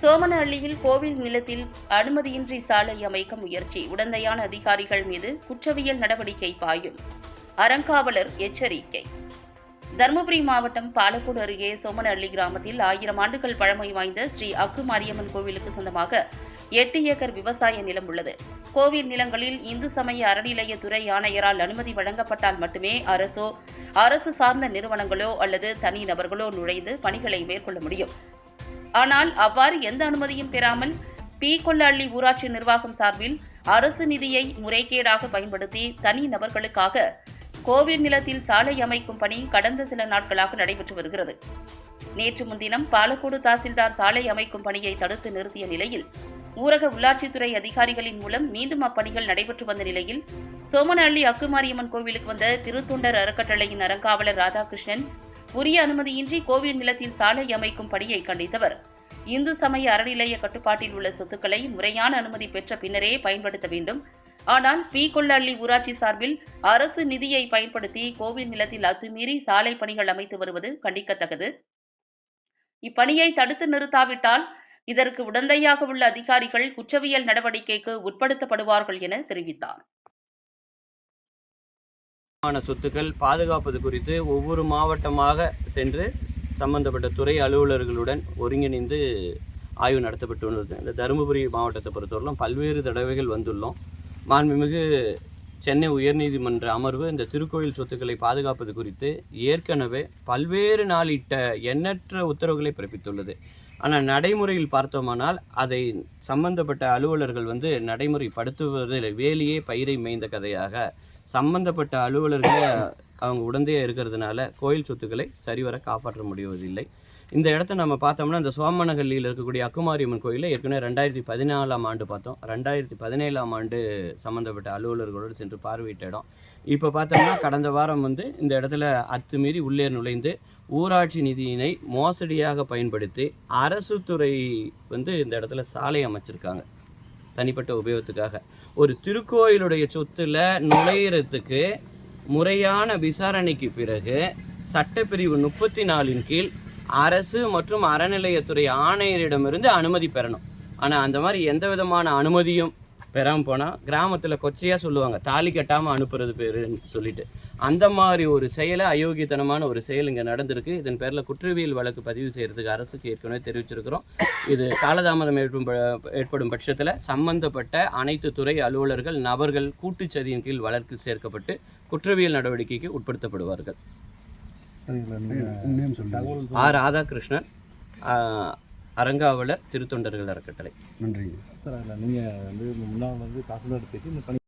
சோமனஹள்ளியில் கோவில் நிலத்தில் அனுமதியின்றி சாலை அமைக்க முயற்சி, உடந்தையான அதிகாரிகள் மீது குற்றவியல் நடவடிக்கை பாயும். அறங்காவலர் எச்சரிக்கை. தருமபுரி மாவட்டம் பாலக்கோடு அருகே சோமனஹள்ளி கிராமத்தில் 1000 ஆண்டுகள் பழமை வாய்ந்த ஸ்ரீ அக்கு மாரியம்மன் கோவிலுக்கு சொந்தமாக 8 ஏக்கர் விவசாய நிலம் உள்ளது. கோவில் நிலங்களில் இந்து சமய அறநிலையத்துறை ஆணையரால் அனுமதி வழங்கப்பட்டால் மட்டுமே அரசோ, அரசு சார்ந்த நிறுவனங்களோ அல்லது தனி நபர்களோ நுழைந்து பணிகளை மேற்கொள்ள முடியும். ஆனால் அவ்வாறு எந்த அனுமதியும் பெறாமல் கொல்லஹள்ளி ஊராட்சி நிர்வாகம் சார்பில் அரசு நிதியை முறைகேடாக பயன்படுத்தி தனி நபர்களுக்காக கோவில் நிலத்தில் சாலை அமைக்கும் பணி கடந்த சில நாட்களாக நடைபெற்று வருகிறது. நேற்று முன்தினம் பாலக்கோடு தாசில்தார் சாலை அமைக்கும் பணியை தடுத்து நிறுத்திய நிலையில் ஊரக உள்ளாட்சித்துறை அதிகாரிகளின் மூலம் மீண்டும் அப்பணிகள் நடைபெற்று வந்த நிலையில் சோமனஹள்ளி அக்குமாரியம்மன் கோவிலுக்கு வந்த திருத்தொண்டர் அறக்கட்டளையின் அறங்காவலர் ராதாகிருஷ்ணன் உரிய அனுமதியின்றி கோவில் நிலத்தில் சாலை அமைக்கும் பணியை கண்டித்தவர். இந்து சமய அறநிலைய கட்டுப்பாட்டில் உள்ள சொத்துக்களை முறையான அனுமதி பெற்ற பின்னரே பயன்படுத்த வேண்டும். ஆனால் கொல்லஹள்ளி ஊராட்சி சார்பில் அரசு நிதியை பயன்படுத்தி கோவில் நிலத்தில் அத்துமீறி சாலை பணிகள் அமைத்து வருவது கண்டிக்கத்தக்கது. இப்பணியை தடுத்து நிறுத்தாவிட்டால் இதற்கு உடந்தையாக உள்ள அதிகாரிகள் குற்றவியல் நடவடிக்கைக்கு உட்படுத்தப்படுவார்கள் என தெரிவித்தார். சொத்துக்கள் பாதுகாப்பது குறித்து ஒவ்வொரு மாவட்டமாக சென்று சம்பந்தப்பட்ட துறை அலுவலர்களுடன் ஒருங்கிணைந்து ஆய்வு நடத்தப்பட்டுள்ளது. இந்த தருமபுரி மாவட்டத்தை பொறுத்தவரையிலும் பல்வேறு தடவைகள் வந்துள்ளோம். மாண்புமிகு சென்னை உயர்நீதிமன்ற அமர்வு இந்த திருக்கோயில் சொத்துக்களை பாதுகாப்பது குறித்து ஏற்கனவே பல்வேறு நாளிட்ட எண்ணற்ற உத்தரவுகளை பிறப்பித்துள்ளது. ஆனால் நடைமுறையில் பார்த்தோமானால் அதை சம்பந்தப்பட்ட அலுவலர்கள் நடைமுறைப்படுத்துவதில் வேலியே பயிரை மேய்ந்த கதையாக சம்பந்தப்பட்ட அலுவலர்களே அவங்க உடந்தையாக இருக்கிறதுனால கோயில் சொத்துக்களை சரிவர காப்பாற்ற முடிவதில்லை. இந்த இடத்த நம்ம பார்த்தோம்னா இந்த சோமனஹள்ளியில் இருக்கக்கூடிய அக்குமாரியம்மன் கோயிலில் ஏற்கனவே 2014ஆம் ஆண்டு பார்த்தோம். 2017ஆம் ஆண்டு சம்மந்தப்பட்ட அலுவலர்களோடு சென்று பார்வையிட்ட இடம். இப்போ பார்த்தோம்னா கடந்த வாரம் இந்த இடத்துல அத்துமீறி உள்ளே நுழைந்து ஊராட்சி நிதியினை மோசடியாக பயன்படுத்தி அரசு துறை இந்த இடத்துல சாலை அமைச்சிருக்காங்க தனிப்பட்ட உபயோகத்துக்காக. ஒரு திருக்கோயிலுடைய சொத்துல நுழையிறதுக்கு முறையான விசாரணைக்கு பிறகு சட்டப்பிரிவு 34 கீழ் அரசு மற்றும் அறநிலையத்துறை ஆணையரிடமிருந்து அனுமதி பெறணும். ஆனால் அந்த மாதிரி எந்த விதமான அனுமதியும் பெறாமல் போனால் கிராமத்தில் கொச்சையாக சொல்லுவாங்க, தாலி கட்டாமல் அனுப்புறது பேருன்னு சொல்லிட்டு. அந்த மாதிரி ஒரு செயலை, அயோக்கியத்தனமான ஒரு செயல் இங்கே நடந்திருக்கு. இதன் பேரில் குற்றவியல் வழக்கு பதிவு செய்கிறதுக்கு அரசுக்கு ஏற்கனவே தெரிவிச்சிருக்கிறோம். இது காலதாமதம் ஏற்படும் பட்சத்தில் சம்பந்தப்பட்ட அனைத்து துறை அலுவலர்கள், நபர்கள் கூட்டுச்சதியின் கீழ் வழக்கில் சேர்க்கப்பட்டு குற்றவியல் நடவடிக்கைக்கு உட்படுத்தப்படுவார்கள். ராதாகிருஷ்ணன், அறங்காவலர், திருத்தொண்டர்கள் அறக்கட்டளை. நன்றிங்க சார். நீங்கள் முன்னாள் தாசில்தார் பேசி